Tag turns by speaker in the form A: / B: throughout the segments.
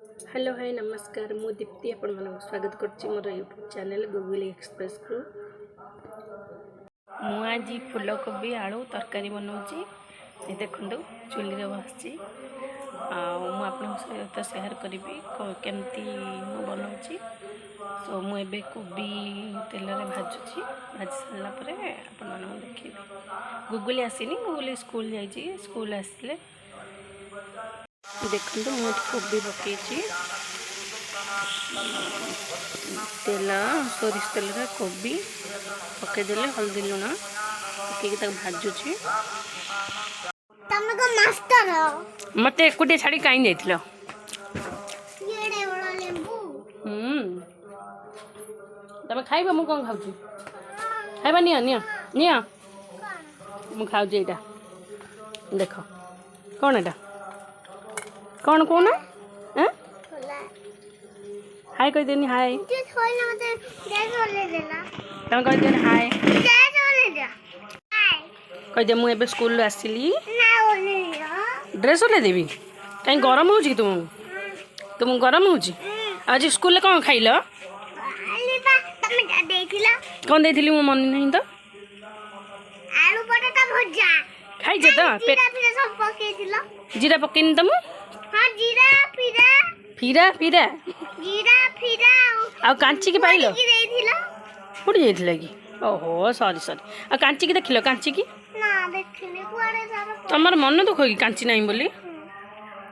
A: Hello hi नमस्कार मु दीप्ति आपण मन स्वागत करछि मोर यूट्यूब चैनल गुगुली एक्सप्रेस को। मु आज फूलकोबी आलू तरकारी बनाऊँगी। ये देखो चुली रे बसची सहित सेयार करी केमती बनाऊँगी। सो मुझे कोबी तेल रे भाजुची भाजी सारा पर आपण देखिए। गुगुली आसीनी गुगुली स्कूल जाइए स्कूल आसले देखो मुझे कोबी पकई तेल सोरिष तेल रे कोबी पकईदे हल्दी लुण पकईकि भाजुची। मत एकुटे छाड़ी कहीं जाइल तब खाइब मु कौन खाऊँ खाइबा निया निया निया मु खाऊँ यहाँ देख कौन एटा कौन कौन हाय कह देनी हाय तुम कह देनी हाय कह दे मुझे स्कूल आसली ड्रेस ओल्हे देवी कहीं गरम हो तुम गरम हो आज स्कूल कौन खाइल कौन देती मो मन नहीं तो खाई जीरा पकईनी तुम फिरा फिरा आ कांची की पाइल उड़ जाइला कि ओहो सॉरी सॉरी आ कांची की देखिल कांची की तमर मन दुख कि कांची नहीं बोली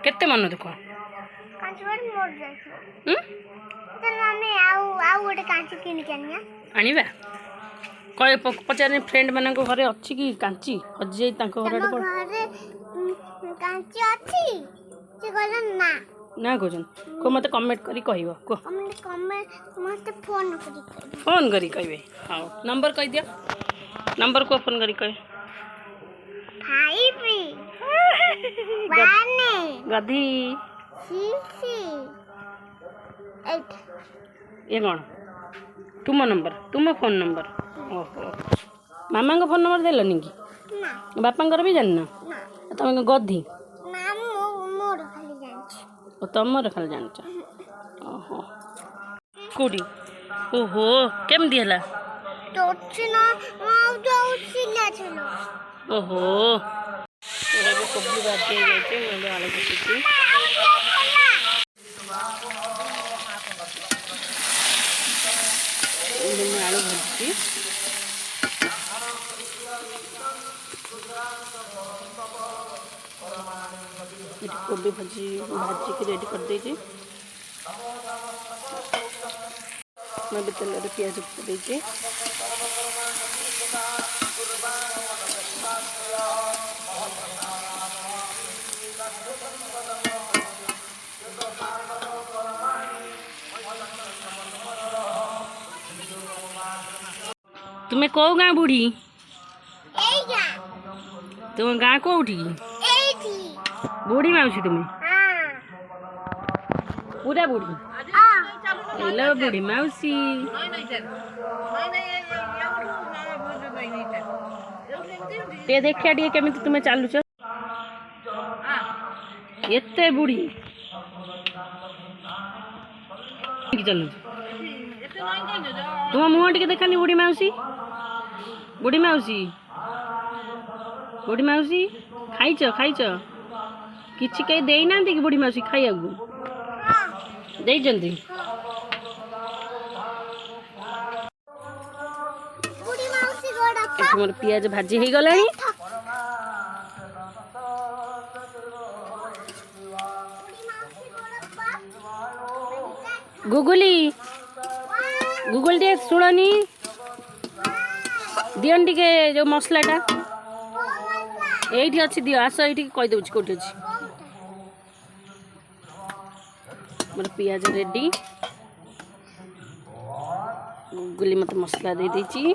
A: केते मन दुख आनिबा कय पचारे फ्रेंड मान घरे अच्छी कि कांची हजि जाई ना कहन को मत कमेंट करी कहबो को फोन करी कहबे। हां नंबर कह दिया नंबर को फोन करी कह 5 गधी 8 ये कौन तुम नंबर तुम फोन नंबर ओहो मामा को फोन नंबर देलनी कि बापा भी जान तुम गधी तुम खाली जान ओहो कौटी ओहो केमती है ओहो कोबी बाजी जाइए आलू पकड़ी आलू भाजी कोबी भाजी भाजी की रेडी कर दीजिए। मैं भी तेल प्याज दीजिए तुम्हें कौ गाँ बुढ़ी तुम गाँ कौटी बुढ़ी माउसी तुम्हें पूरा बुढ़ी हेलो बुढ़ी माउसी टे देखिया टे केमिति तुम्हें चलुच एते बुढ़ी चलु तुम मुह टे देखानी बुढ़ी माउसी बुढ़ी माउसी बुढ़ी माउसी खाइच खाइच किछि कहीं देई ना कि बुढ़ी माउसी खाइया दे मोर पियाज भाजी हो गला गुगुली गुगुल टे शुणी दियन टे जो मसलाटा ये अच्छी दियो आस ये कहीदे कौटी अच्छी मोर पियाज रेडी गुगुली मत मसला दे देची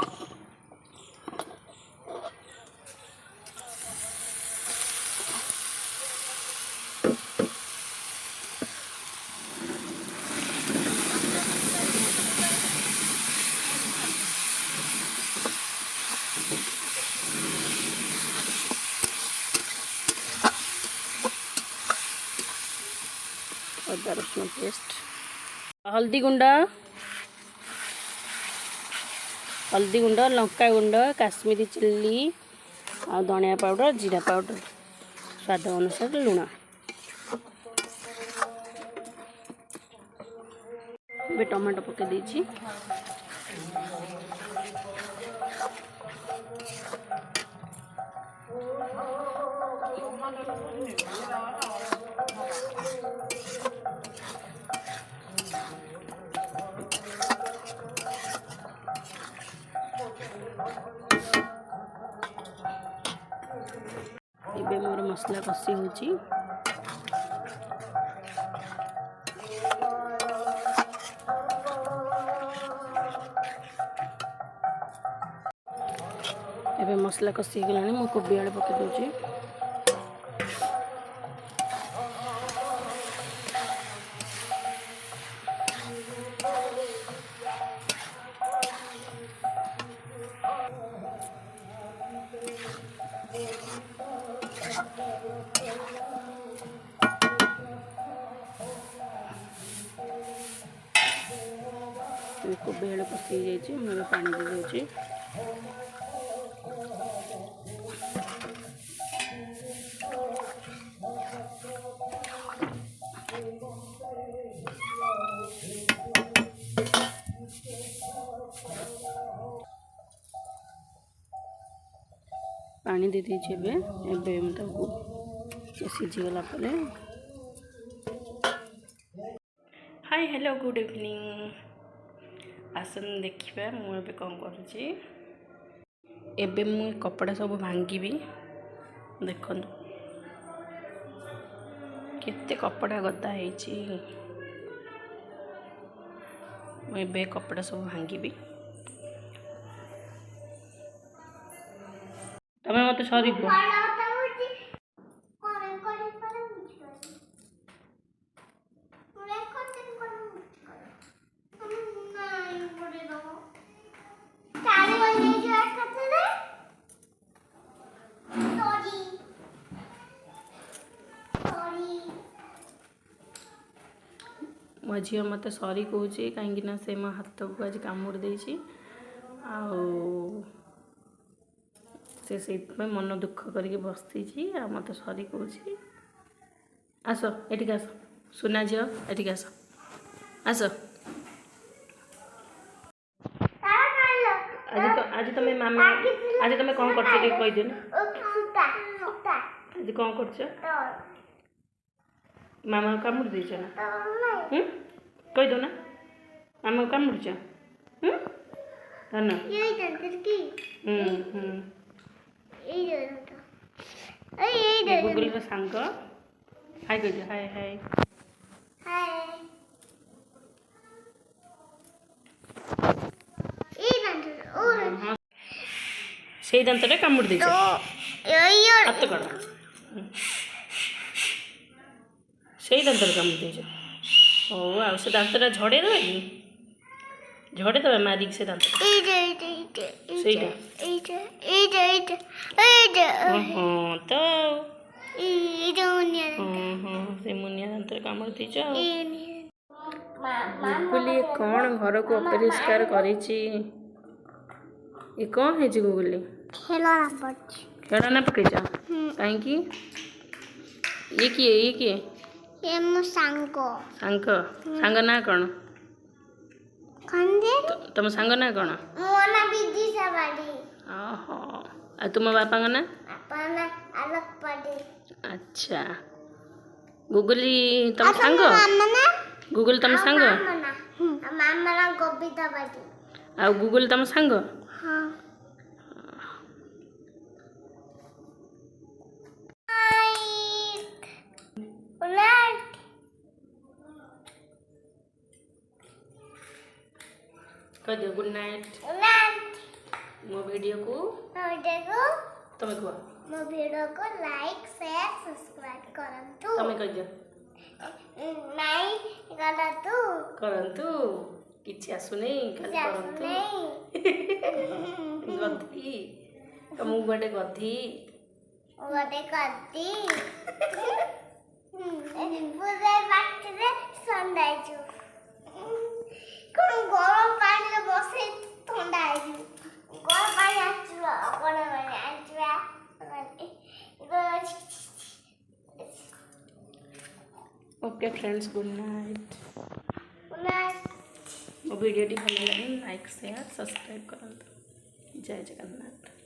A: अदा रसुण पेस्ट हल्दी गुंड लंका गुंड काश्मीरी चिल्ली आ धनिया पाउडर जीरा पाउडर स्वाद अनुसार लुण ए टमाटो पके दीची एबे मोर मसला कषी होची एबे मसला कषी गलानी मो कोबी आले पके दोची कोबी आलू कषी जाइए मुझे पानी दे दूसरी पानी दे दीजिए सीझीगला हाय हेलो गुड इवनिंग आसन देखिए मुझे कौन करुँची एबे मु कपड़ा सब भांगी देखो केते कपड़ा गदा है मुझे कपड़ा सब भांगी तमें मत सरी मो झी मत सरी कौच कहीं से मो हाथ को आज कामुड़ दे मन दुख करके बसी मत सरी कौच आस एटिक आस सुना झी एटिक आस आस आज तुम मामा आज तुम कौन कर कहीदेन आज कौन कर मामा कामुड़ देच ना कहीदो ना मामा कामुड़ धन गुगुल सांग हाय कह हाय हाय से दांत कामुड़ दे हाथ कड़ से दांत कामुड़ दे ओ आ से दांत झड़े दे झड़े दबे मारिक से दांत तो से मुनिया दांत कामुड़ दे गुगुली कौन घर को अपरिष्कार करिछि ये कौन है गुगुली खेलना पकईच कहीं ये किए
B: ये मो सांग
A: सांग ना कौन तुम सांग ना कौन
B: मोना बिजी सवारी
A: ओहो आ तुम बापा का ना
B: अपना अलग पड़े
A: अच्छा गुगुली तुम सांग गुगुल तुम सांग
B: मामा ना गोबिता बाटी
A: आ गुगुल तुम सांग
B: हां
A: कह दो गुड नाइट मो वीडियो को तुम कह
B: मो वीडियो को लाइक शेयर सब्सक्राइब करंतु
A: तुम कह दो
B: नहीं करंतु
A: किछि आसुनी खाली करंतु गधी तुम गोटे गधी
B: पूरे बात ଥଣ୍ଡା ହେଇଯିବ। କଣ ଗରମ ପାଣିରେ ବସେଇ ଥଣ୍ଡା ହେଇଯିବ। ଗରମ ପାଣି ଆସିବ ଆପଣ ମାନେ ଆସିବା
A: ओके फ्रेंड्स, गुड नाइट।
B: ନା
A: मो वीडियो भल लगे लाइक शेयर सब्सक्राइब करंतु। जय जगन्नाथ।